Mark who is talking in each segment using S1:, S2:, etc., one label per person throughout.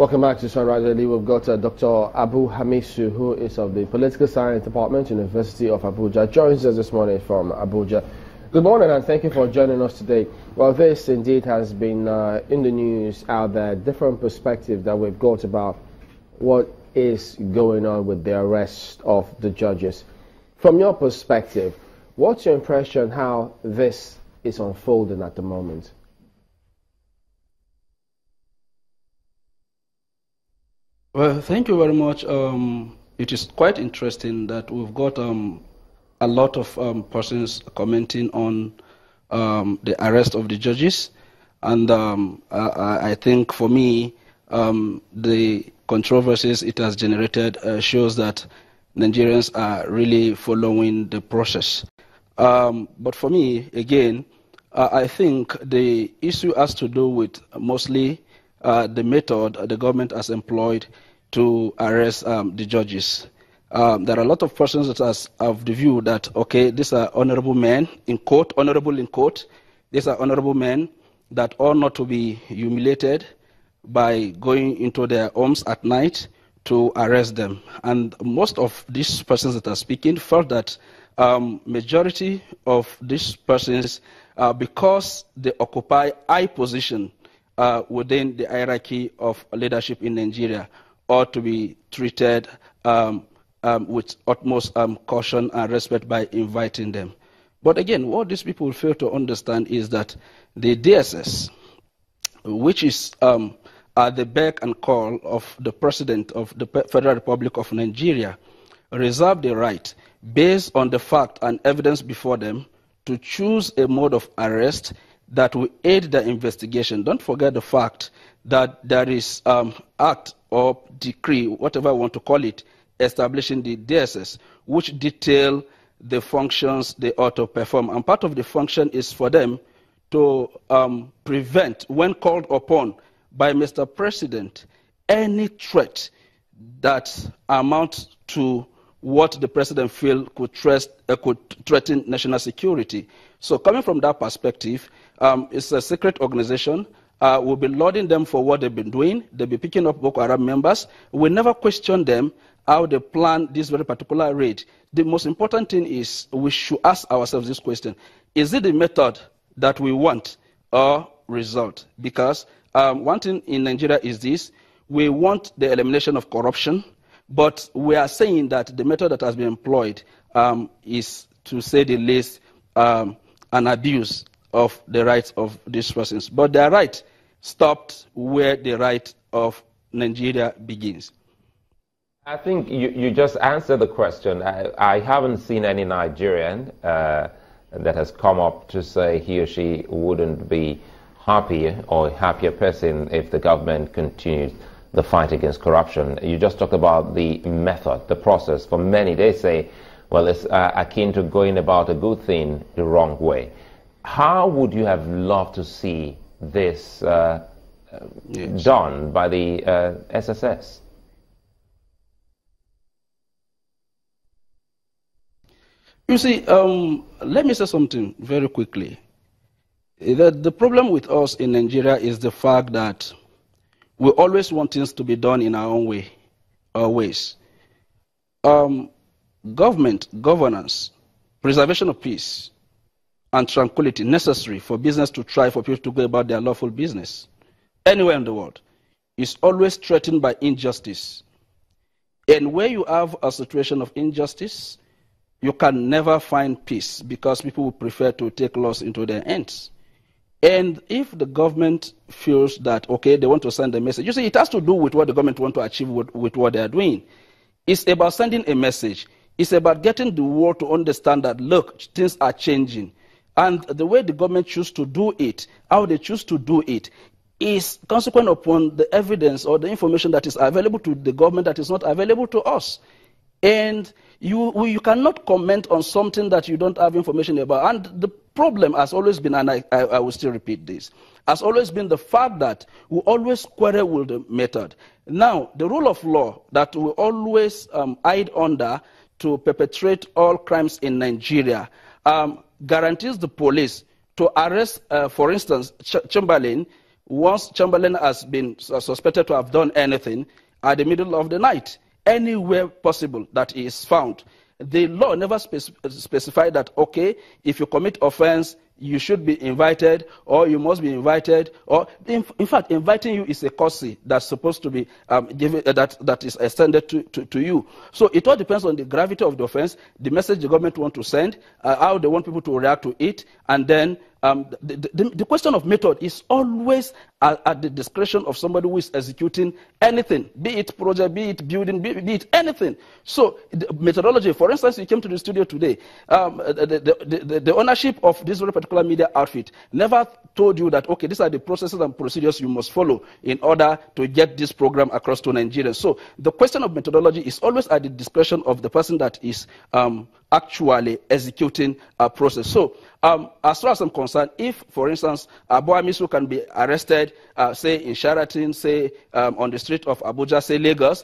S1: Welcome back to Sunrise Daily. We've got Dr. Abu Hamisu, who is of the Political Science Department, University of Abuja, joins us this morning from Abuja. Good morning and thank you for joining us today. Well, this indeed has been in the news out there, different perspectives that we've got about what is going on with the arrest of the judges. From your perspective, what's your impression how this is unfolding at the moment?
S2: Well, thank you very much. It is quite interesting that we've got a lot of persons commenting on the arrest of the judges. And I think for me, the controversies it has generated shows that Nigerians are really following the process. But for me, again, I think the issue has to do with mostly the method the government has employed to arrest the judges. There are a lot of persons that have the view that, okay, these are honorable men, in quote, honorable in quote, these are honorable men that ought not to be humiliated by going into their homes at night to arrest them. And most of these persons that are speaking felt that majority of these persons, because they occupy high position within the hierarchy of leadership in Nigeria, ought to be treated with utmost caution and respect by inviting them. But again, what these people fail to understand is that the DSS, which is at the beck and call of the President of the Federal Republic of Nigeria, reserve the right, based on the fact and evidence before them, to choose a mode of arrest that will aid the investigation. Don't forget the fact that there is act or decree, whatever you want to call it, establishing the DSS, which detail the functions they ought to perform. And part of the function is for them to prevent, when called upon by Mr. President, any threat that amounts to what the president feels could threaten national security. So coming from that perspective, it's a secret organization. We'll be lauding them for what they've been doing. They'll be picking up Boko Haram members. We never question them how they plan this very particular raid. The most important thing is we should ask ourselves this question. Is it the method that we want or result? Because one thing in Nigeria is this. We want the elimination of corruption, but we are saying that the method that has been employed is, to say the least, an abuse of the rights of these persons. But their right stopped where the right of Nigeria begins.
S3: I think you just answered the question. I haven't seen any Nigerian that has come up to say he or she wouldn't be happy or a happier person if the government continues the fight against corruption. You just talked about the method, the process. For many, they say, well, it's akin to going about a good thing the wrong way. How would you have loved to see this done by the SSS?
S2: You see, let me say something very quickly. The problem with us in Nigeria is the fact that we always want things to be done in our own way, our ways. Government, governance, preservation of peace, and tranquility necessary for business to try, for people to go about their lawful business anywhere in the world, is always threatened by injustice. And where you have a situation of injustice, you can never find peace because people will prefer to take laws into their hands. And if the government feels that, okay, they want to send a message, you see, it has to do with what the government wants to achieve with what they are doing. It's about sending a message. It's about getting the world to understand that, look, things are changing. And the way the government chooses to do it, how they choose to do it, is consequent upon the evidence or the information that is available to the government that is not available to us. And you cannot comment on something that you don't have information about. And the problem has always been, and I will still repeat this, has always been the fact that we always quarrel with the method. Now, the rule of law that we always hide under to perpetrate all crimes in Nigeria guarantees the police to arrest, for instance, Chamberlain, once Chamberlain has been suspected to have done anything at the middle of the night, anywhere possible that he is found, the law never specified that, okay, if you commit offense, you should be invited, or you must be invited, or in fact, inviting you is a courtesy that's supposed to be given, that is extended to you. So it all depends on the gravity of the offense, the message the government want to send, how they want people to react to it, and then the question of method is always at the discretion of somebody who is executing anything, be it project, be it building, be it anything. So the methodology, for instance, you came to the studio today, the ownership of this very particular media outfit never told you that, okay, these are the processes and procedures you must follow in order to get this program across to Nigerians. So the question of methodology is always at the discretion of the person that is actually executing a process. So as far as I'm concerned, if, for instance, Abu Hamisu can be arrested, say in Sheraton, say on the street of Abuja, say Lagos,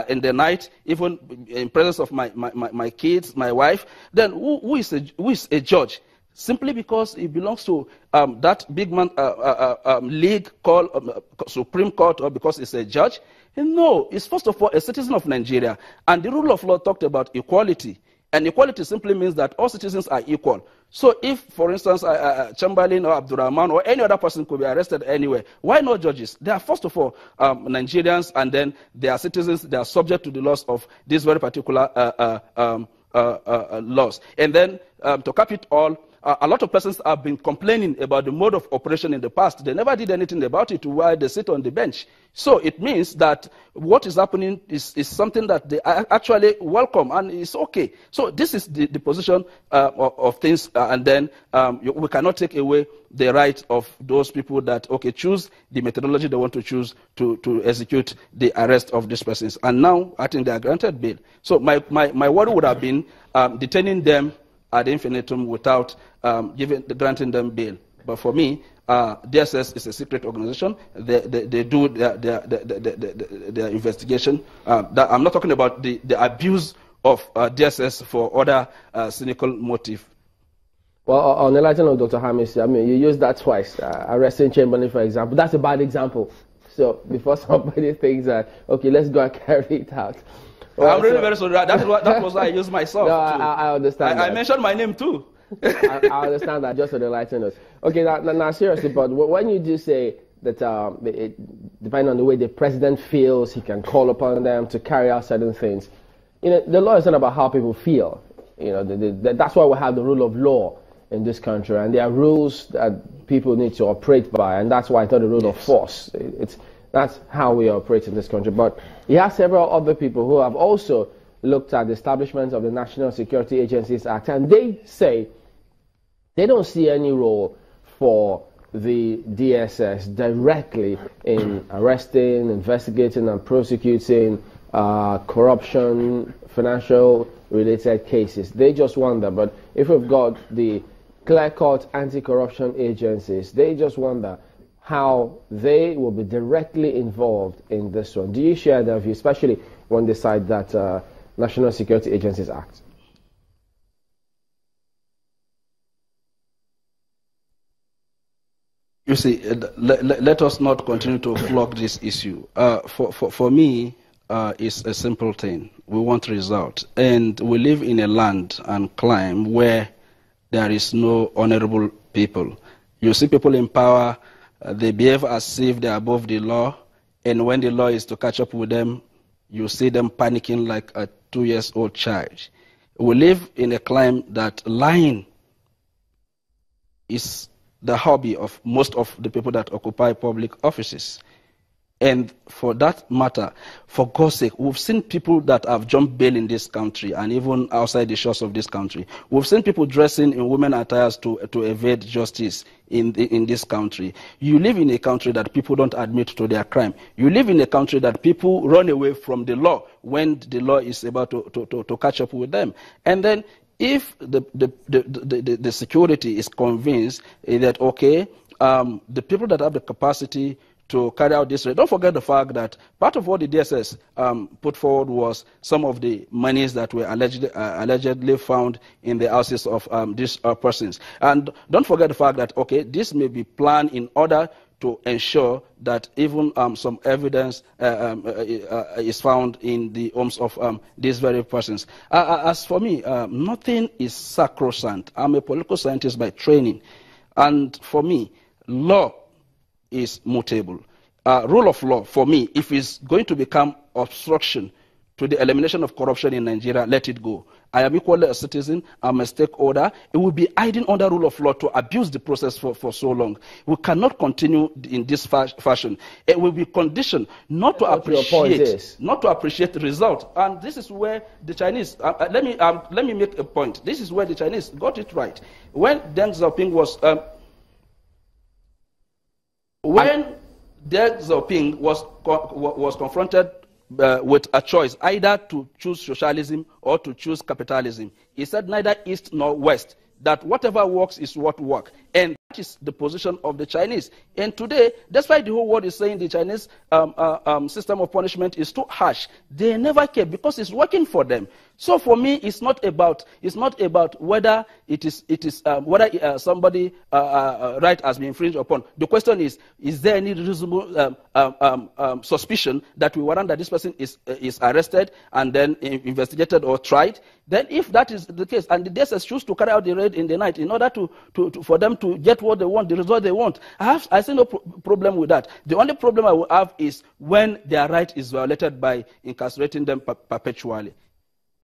S2: in the night, even in presence of my kids, my wife, then who is a judge? Simply because it belongs to that big man league called Supreme Court, or because it's a judge? No, it's first of all a citizen of Nigeria. And the rule of law talked about equality. And equality simply means that all citizens are equal. So if, for instance, Chamberlain or Abdurrahman or any other person could be arrested anywhere, why not judges? They are, first of all, Nigerians, and then they are citizens. They are subject to the laws of these very particular laws. And then, to cap it all, a lot of persons have been complaining about the mode of operation in the past. They never did anything about it while they sit on the bench. So it means that what is happening is something that they actually welcome, and it's okay. So this is the position of things, and then we cannot take away the right of those people that, okay, choose the methodology they want to choose to execute the arrest of these persons. And now, I think they are granted bail. So my worry would have been detaining them ad infinitum without granting them bail. But for me, DSS is a secret organization. They do their investigation. I'm not talking about the abuse of DSS for other cynical motive.
S1: Well, on the lighting of Dr. Hamisu, I mean, you used that twice. Arresting Chamberlain, for example. That's a bad example. So before somebody thinks that, okay, let's go and carry it out. Well,
S2: I'm really very sorry. That was why I used myself.
S1: No, I understand.
S2: I mentioned my name too.
S1: I understand that, just to enlighten us. Okay, now seriously, but when you do say that, depending on the way the president feels, he can call upon them to carry out certain things. You know, the law is not about how people feel. You know, that's why we have the rule of law in this country, and there are rules that people need to operate by, and that's why it's not the rule of force. That's how we operate in this country. But you have several other people who have also looked at the establishment of the National Security Agencies Act, and they say they don't see any role for the DSS directly in arresting, investigating, and prosecuting corruption, financial-related cases. They just wonder, but if we've got the clear-cut anti-corruption agencies, they just wonder how they will be directly involved in this one. Do you share their view, especially when they cite that National Security Agencies Act?
S2: You see, let us not continue to flog this issue. For me, it's a simple thing. We want result. And we live in a land and clime where there is no honorable people. You see people in power, they behave as if they are above the law, and when the law is to catch up with them, you see them panicking like a 2-year-old child. We live in a climate that lying is the hobby of most of the people that occupy public offices. And for that matter, for God's sake, we've seen people that have jumped bail in this country and even outside the shores of this country. We've seen people dressing in women attires to evade justice in this country. You live in a country that people don't admit to their crime. You live in a country that people run away from the law when the law is about to catch up with them. And then if the security is convinced that, okay, the people that have the capacity to carry out this raid. Don't forget the fact that part of what the DSS put forward was some of the monies that were allegedly found in the houses of these persons. And don't forget the fact that, okay, this may be planned in order to ensure that even some evidence is found in the homes of these very persons. As for me, nothing is sacrosanct. I'm a political scientist by training. And for me, law is mutable. Rule of law, for me, if it's going to become obstruction to the elimination of corruption in Nigeria, let it go. I am equally a citizen, I'm a stakeholder. It will be hiding under rule of law to abuse the process for so long. We cannot continue in this fashion. It will be conditioned not to appreciate the result. And this is where the Chinese, let me make a point. This is where the Chinese got it right. When Deng Xiaoping was confronted with a choice, either to choose socialism or to choose capitalism, he said neither east nor west, that whatever works is what works. And that is the position of the Chinese. And today, despite the whole world is saying the Chinese system of punishment is too harsh, they never care because it's working for them. So for me, it's not about whether whether somebody right has been infringed upon. The question is there any reasonable suspicion that we warrant that this person is arrested and then investigated or tried? Then if that is the case, and the DSS choose to carry out the raid in the night in order for them to get what they want, the result they want, I see no problem with that. The only problem I will have is when their right is violated by incarcerating them perpetually.